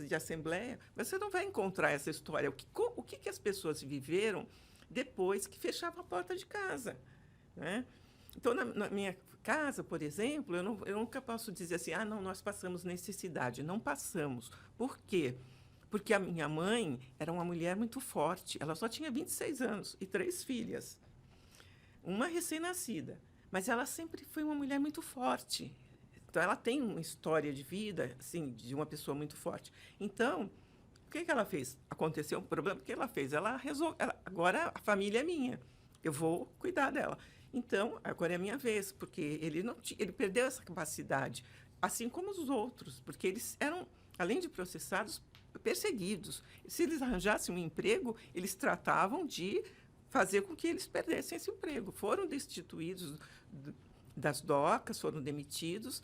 de assembleia, você não vai encontrar essa história. O que as pessoas viveram depois que fechavam a porta de casa, né? Então, na minha casa, por exemplo, eu nunca posso dizer assim, não, nós passamos necessidade. Não passamos. Por quê? Porque a minha mãe era uma mulher muito forte. Ela só tinha 26 anos e 3 filhas. Uma recém-nascida. Mas ela sempre foi uma mulher muito forte. Então, ela tem uma história de vida, assim, de uma pessoa muito forte. Então, o que ela fez? Aconteceu um problema, o que ela fez? Ela resolveu, agora a família é minha, eu vou cuidar dela. Então, agora é a minha vez, porque ele perdeu essa capacidade, assim como os outros, porque eles eram, além de processados, perseguidos. Se eles arranjassem um emprego, eles tratavam de fazer com que eles perdessem esse emprego. Foram destituídos das docas, foram demitidos,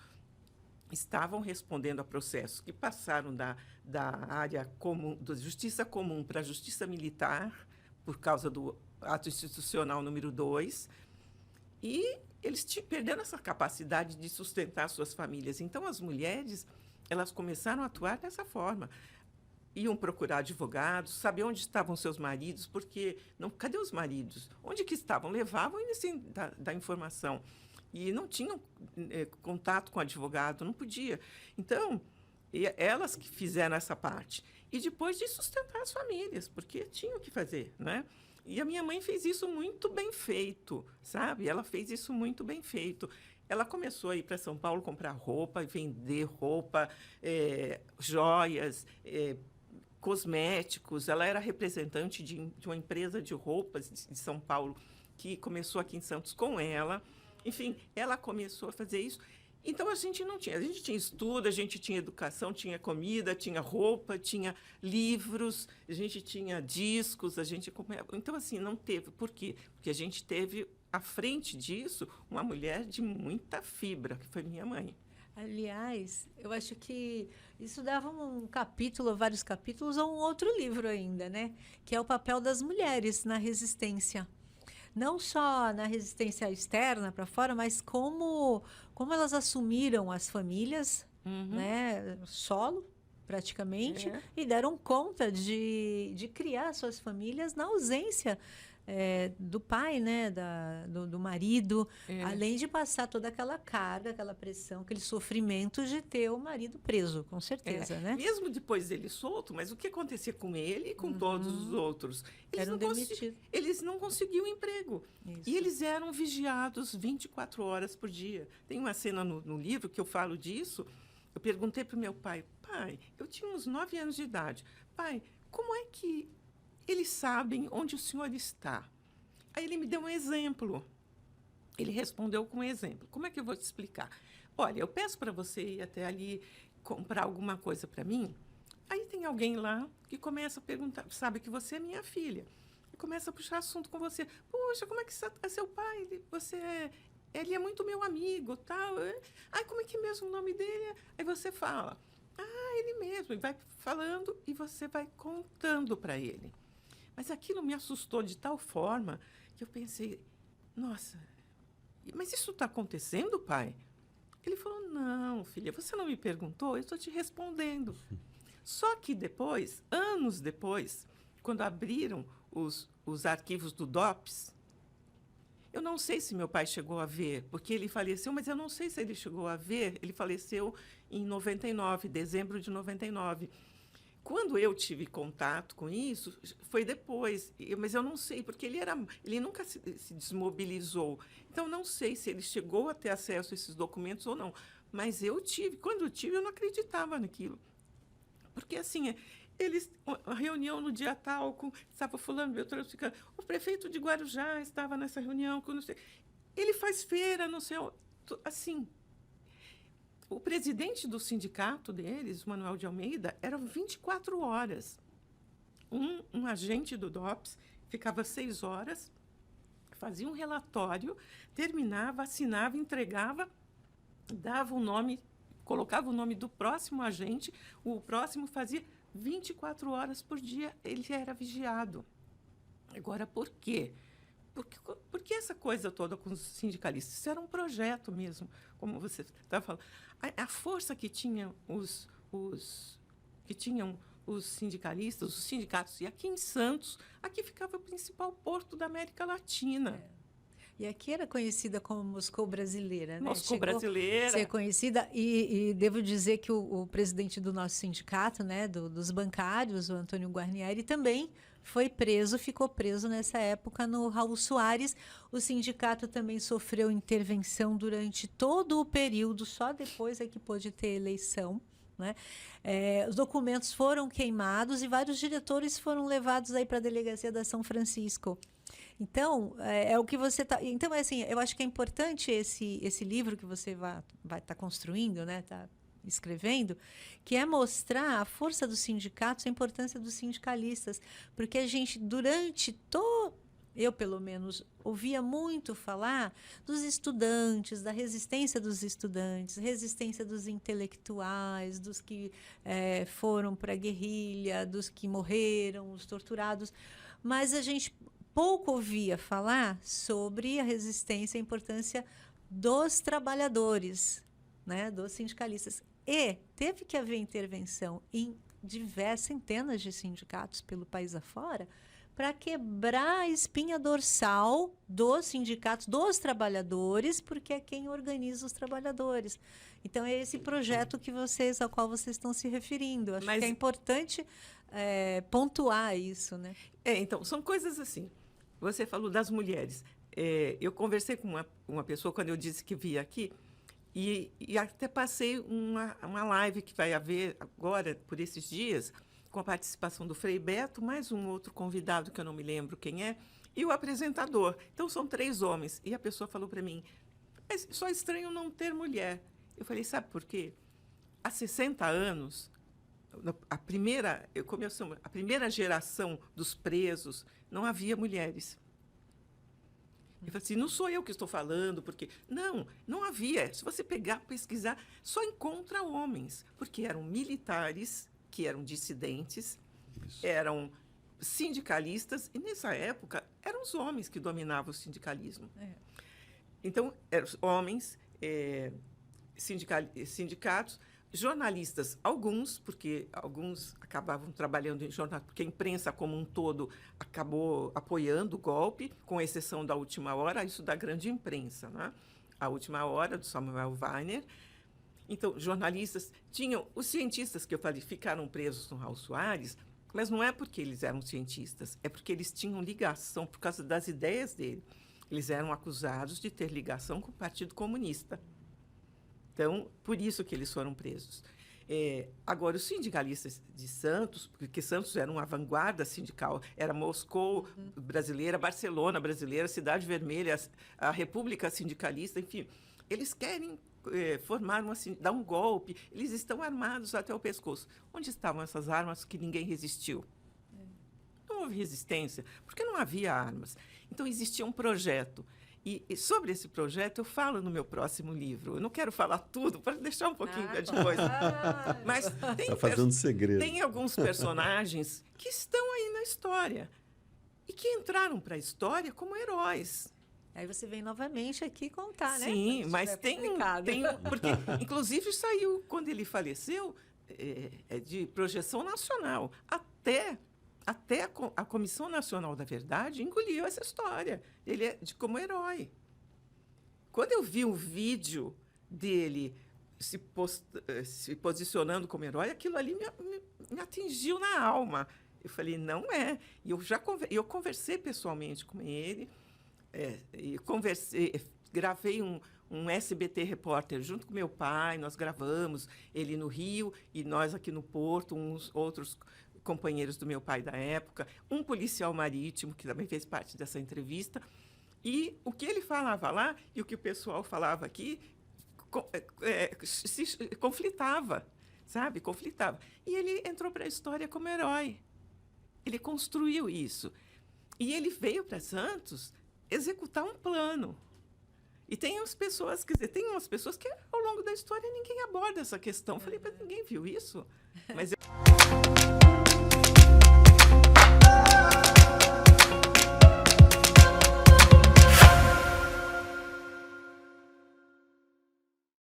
estavam respondendo a processos que passaram da área comum, da justiça comum para a justiça militar, por causa do ato institucional número 2, e eles perderam essa capacidade de sustentar suas famílias. Então, as mulheres, elas começaram a atuar dessa forma. Iam procurar advogados, saber onde estavam seus maridos, porque cadê os maridos? Onde que estavam? Levavam eles sem dar informação. E não tinham contato com o advogado, não podia. Então, elas que fizeram essa parte. E depois de sustentar as famílias, porque tinham que fazer, né? E a minha mãe fez isso muito bem feito, sabe? Ela fez isso muito bem feito. Ela começou a ir para São Paulo comprar roupa, vender roupa, joias, cosméticos. Ela era representante de uma empresa de roupas de São Paulo, que começou aqui em Santos com ela. Enfim, ela começou a fazer isso. Então, a gente não tinha. A gente tinha estudo, a gente tinha educação, tinha comida, tinha roupa, tinha livros, a gente tinha discos, Então, assim, não teve. Por quê? Porque a gente teve, à frente disso, uma mulher de muita fibra, que foi minha mãe. Aliás, eu acho que isso dava um capítulo, vários capítulos, ou um outro livro ainda, né? Que é o papel das mulheres na resistência. Não só na resistência externa para fora, mas como elas assumiram as famílias, né, solo, praticamente, e deram conta de criar suas famílias na ausência do pai, né, do marido, além de passar toda aquela carga, aquela pressão, aquele sofrimento de ter o marido preso, com certeza, né? Mesmo depois dele solto, mas o que acontecia com ele e com todos os outros? Eles não conseguiam emprego. Isso. E eles eram vigiados 24 horas por dia. Tem uma cena no livro que eu falo disso. Eu perguntei para o meu pai, eu tinha uns 9 anos de idade. Pai, como é que eles sabem onde o senhor está? Aí ele me deu um exemplo. Ele respondeu com um exemplo. Como é que eu vou te explicar? Olha, eu peço para você ir até ali comprar alguma coisa para mim. Aí tem alguém lá que começa a perguntar, sabe que você é minha filha, e começa a puxar assunto com você. Poxa, como é que é seu pai? Ele é muito meu amigo, tal. Ai, como é que é mesmo o nome dele? Aí você fala, ele mesmo. E vai falando e você vai contando para ele. Mas aquilo me assustou de tal forma que eu pensei, nossa, mas isso está acontecendo, pai? Ele falou, não, filha, você não me perguntou, eu estou te respondendo. Só que depois, anos depois, quando abriram os arquivos do DOPS, eu não sei se meu pai chegou a ver, porque ele faleceu, mas eu não sei se ele chegou a ver. Ele faleceu em 99, dezembro de 99. Quando eu tive contato com isso, foi depois, mas eu não sei, porque ele nunca se desmobilizou. Então, não sei se ele chegou a ter acesso a esses documentos ou não. Mas quando eu tive, eu não acreditava naquilo. Porque, assim, a reunião no dia tal, estava fulano, Beltrano, o prefeito de Guarujá estava nessa reunião, não sei, ele faz feira, não sei, assim. O presidente do sindicato deles, Manuel de Almeida, era 24 horas. Um agente do DOPS ficava 6 horas, fazia um relatório, terminava, assinava, entregava, dava o nome, colocava o nome do próximo agente, o próximo fazia 24 horas por dia, ele era vigiado. Agora, por quê? Porque essa coisa toda com os sindicalistas, isso era um projeto mesmo, como você estava falando. A força que tinha que tinham os sindicalistas, os sindicatos. E aqui em Santos, aqui ficava o principal porto da América Latina. E aqui era conhecida como Moscou brasileira, né? Moscou Chegou brasileira. a ser conhecida, e devo dizer que o presidente do nosso sindicato, né, dos bancários, o Antônio Guarnieri, também foi preso, ficou preso nessa época no Raul Soares. O sindicato também sofreu intervenção durante todo o período, só depois é que pôde ter eleição, né? Os documentos foram queimados e vários diretores foram levados aí para a delegacia da São Francisco. Então, é o que você está... Então, assim, eu acho que é importante esse livro que você vai estar construindo, né? Tá escrevendo, que é mostrar a força dos sindicatos, a importância dos sindicalistas, porque a gente, durante eu, pelo menos, ouvia muito falar dos estudantes, da resistência dos estudantes, resistência dos intelectuais, dos que foram para a guerrilha, dos que morreram, os torturados, mas a gente pouco ouvia falar sobre a resistência e a importância dos trabalhadores, né, dos sindicalistas. E teve que haver intervenção em centenas de sindicatos pelo país afora para quebrar a espinha dorsal dos sindicatos, dos trabalhadores, porque é quem organiza os trabalhadores. Então, é esse projeto ao qual vocês estão se referindo. Acho que é importante pontuar isso, né? Então, são coisas assim. Você falou das mulheres. Eu conversei com uma pessoa quando eu disse que via aqui, e até passei uma live que vai haver agora, por esses dias, com a participação do Frei Beto, mais um outro convidado, que eu não me lembro quem é, e o apresentador. Então, são 3 homens. E a pessoa falou para mim, mas só estranho não ter mulher. Eu falei, sabe por quê? Há 60 anos, a primeira geração dos presos, não havia mulheres. Eu falei assim, não sou eu que estou falando, porque... Não havia. Se você pesquisar, só encontra homens, porque eram militares, que eram dissidentes, eram sindicalistas, e nessa época eram os homens que dominavam o sindicalismo. Então, eram homens, sindicatos, jornalistas, alguns, porque alguns acabavam trabalhando em jornal, porque a imprensa como um todo acabou apoiando o golpe, com exceção da Última Hora, isso da grande imprensa, né? A Última Hora, do Samuel Weiner. Então, jornalistas tinham... Os cientistas que eu falei ficaram presos no Raul Soares, mas não é porque eles eram cientistas, é porque eles tinham ligação, por causa das ideias dele. Eles eram acusados de ter ligação com o Partido Comunista. Então, por isso que eles foram presos. Agora, os sindicalistas de Santos, porque Santos era uma vanguarda sindical, era Moscou brasileira, Barcelona brasileira, Cidade Vermelha, a República Sindicalista, enfim, eles querem dar um golpe, eles estão armados até o pescoço. Onde estavam essas armas que ninguém resistiu? Não houve resistência, porque não havia armas. Então, existia um projeto. E sobre esse projeto eu falo no meu próximo livro. Eu não quero falar tudo, para deixar um pouquinho de coisa. Mas tá fazendo segredo. Tem alguns personagens que estão aí na história e que entraram para a história como heróis. Aí você vem novamente aqui contar, né? Sim, mas tem porque, inclusive, saiu, quando ele faleceu, de projeção nacional. Até a Comissão Nacional da Verdade engoliu essa história. Ele é como herói. Quando eu vi um vídeo dele se posicionando como herói, aquilo ali me atingiu na alma. Eu falei, não é. E eu conversei pessoalmente com ele, gravei um SBT repórter junto com meu pai, nós gravamos ele no Rio e nós aqui no Porto, uns outros companheiros do meu pai da época, um policial marítimo, que também fez parte dessa entrevista, e o que ele falava lá e o que o pessoal falava aqui se conflitava, sabe? Conflitava. E ele entrou para a história como herói. Ele construiu isso. E ele veio para Santos executar um plano. E tem umas pessoas que ao longo da história ninguém aborda essa questão. Eu falei, mas ninguém viu isso? Mas